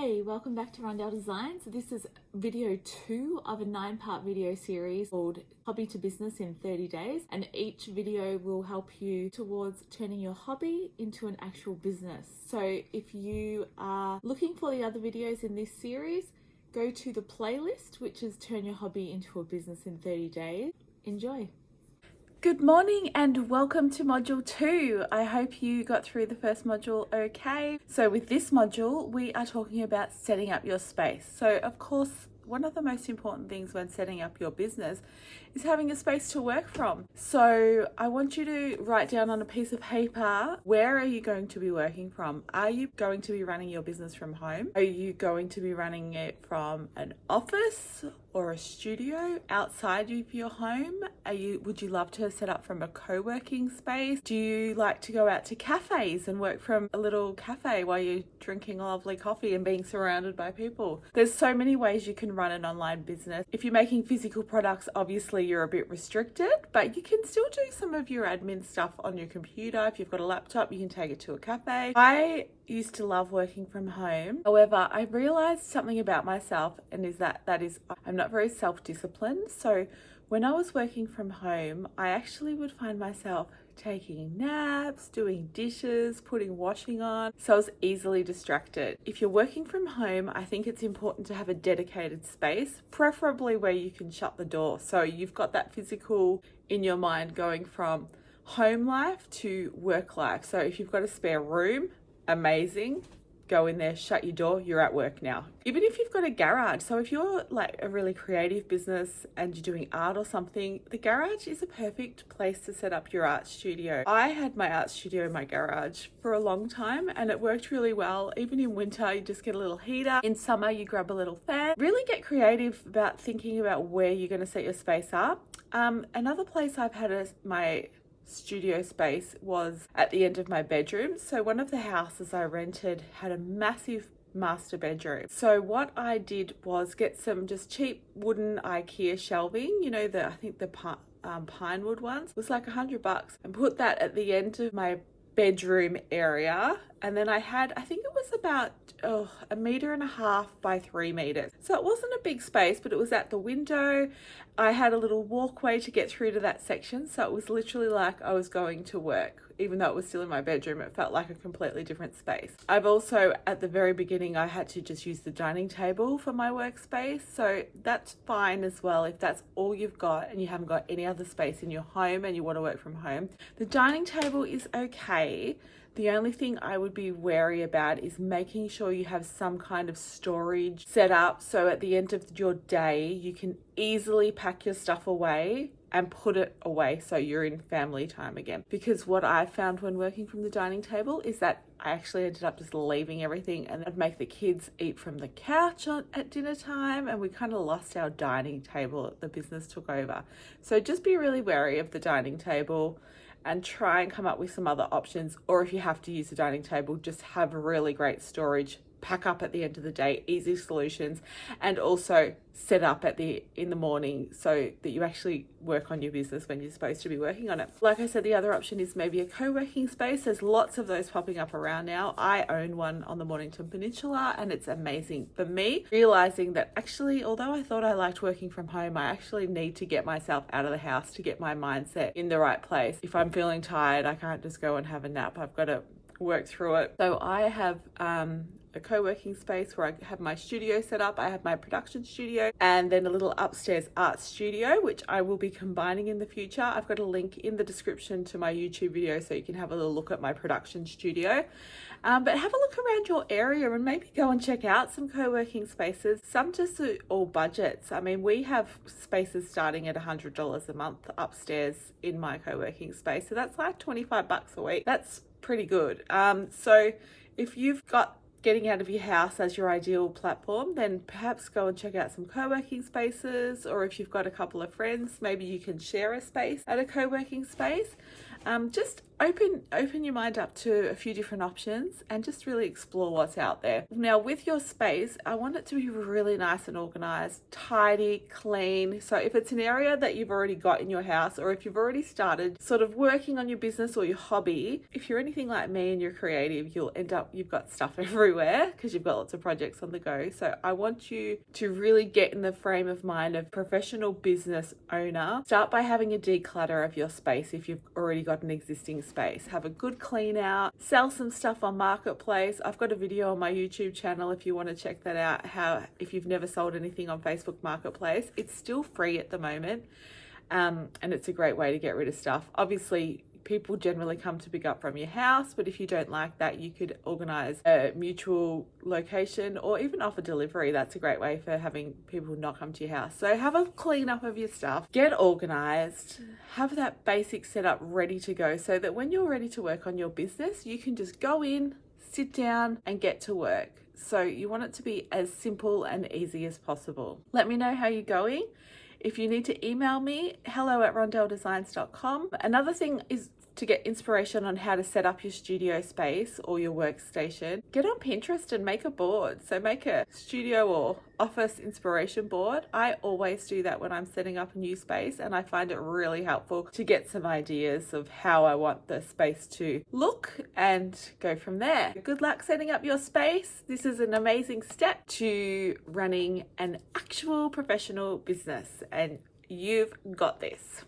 Hey, welcome back to Rundell Design. So this is video 2 of a 9-part video series called Hobby to Business in 30 Days. And each video will help you towards turning your hobby into an actual business. So if you are looking for the other videos in this series, go to the playlist, which is Turn Your Hobby into a Business in 30 Days. Enjoy. Good morning and welcome to module 2. I hope you got through the first module okay. So with this module, we are talking about setting up your space. So of course, one of the most important things when setting up your business is having a space to work from. So I want you to write down on a piece of paper, where are you going to be working from? Are you going to be running your business from home? Are you going to be running it from an office or a studio outside of your home? Would you love to set up from a co-working space? Do you like to go out to cafes and work from a little cafe while you're drinking a lovely coffee and being surrounded by people? There's so many ways you can run an online business. If you're making physical products, obviously you're a bit restricted, but you can still do some of your admin stuff on your computer. If you've got a laptop, you can take it to a cafe. I used to love working from home. However, I realized something about myself, and I'm not very self-disciplined. So when I was working from home, I actually would find myself taking naps, doing dishes, putting washing on. So I was easily distracted. If you're working from home, I think it's important to have a dedicated space, preferably where you can shut the door. So you've got that physical in your mind going from home life to work life. So if you've got a spare room, amazing. Go in there, shut your door, you're at work now. Even if you've got a garage. So if you're like a really creative business and you're doing art or something, the garage is a perfect place to set up your art studio. I had my art studio in my garage for a long time and it worked really well. Even in winter, you just get a little heater. In summer, you grab a little fan. Really get creative about thinking about where you're going to set your space up. Another place I've had my studio space was at the end of my bedroom. So one of the houses I rented had a massive master bedroom. So what I did was get some just cheap wooden IKEA shelving, I think the pine wood ones. It was like $100, and put that at the end of my bedroom area. And then I think it was about 1.5 meters by 3 meters. So it wasn't a big space, but it was at the window. I had a little walkway to get through to that section. So it was literally like I was going to work. Even though it was still in my bedroom, it felt like a completely different space. I've also, at the very beginning, I had to just use the dining table for my workspace. So that's fine as well if that's all you've got and you haven't got any other space in your home and you want to work from home. The dining table is okay. The only thing I would be wary about is making sure you have some kind of storage set up so at the end of your day, you can easily pack your stuff away and put it away so you're in family time again. Because what I found when working from the dining table is that I actually ended up just leaving everything, and I'd make the kids eat from the couch at dinner time, and we kind of lost our dining table. The business took over. So just be really wary of the dining table and try and come up with some other options. Or if you have to use the dining table, just have really great storage. Pack up at the end of the day, easy solutions, and also set up in the morning so that you actually work on your business when you're supposed to be working on it. Like I said, the other option is maybe a co-working space. There's lots of those popping up around now. I own one on the Mornington Peninsula and it's amazing for me, realizing that actually, although I thought I liked working from home, I actually need to get myself out of the house to get my mindset in the right place. If I'm feeling tired, I can't just go and have a nap. I've got to work through it. So I have a co-working space where I have my studio set up. I have my production studio and then a little upstairs art studio, which I will be combining in the future. I've got a link in the description to my YouTube video so you can have a little look at my production studio. But have a look around your area and maybe go and check out some co-working spaces. Some just suit all budgets. I mean, we have spaces starting at $100 a month upstairs in my co-working space. So that's like $25 a week. That's pretty good. So if you've got getting out of your house as your ideal platform, then perhaps go and check out some co-working spaces, or if you've got a couple of friends, maybe you can share a space at a co-working space. Just open your mind up to a few different options and just really explore what's out there. Now with your space, I want it to be really nice and organized, tidy, clean. So if it's an area that you've already got in your house, or if you've already started sort of working on your business or your hobby, if you're anything like me and you're creative, you'll end up, you've got stuff everywhere because you've got lots of projects on the go. So I want you to really get in the frame of mind of professional business owner. Start by having a declutter of your space. If you've already got an existing space, have a good clean out, sell some stuff on Marketplace. I've got a video on my YouTube channel if you want to check that out, how if you've never sold anything on Facebook Marketplace, it's still free at the moment, and it's a great way to get rid of stuff. Obviously people generally come to pick up from your house, but if you don't like that, you could organize a mutual location or even offer delivery. That's a great way for having people not come to your house. So have a clean up of your stuff, get organized, have that basic setup ready to go so that when you're ready to work on your business, you can just go in, sit down and get to work. So you want it to be as simple and easy as possible. Let me know how you're going. If you need to email me, hello@rondelldesigns.com. Another thing is to get inspiration on how to set up your studio space or your workstation. Get on Pinterest and make a board. So make a studio or office inspiration board. I always do that when I'm setting up a new space, and I find it really helpful to get some ideas of how I want the space to look and go from there. Good luck setting up your space. This is an amazing step to running an actual professional business, and you've got this.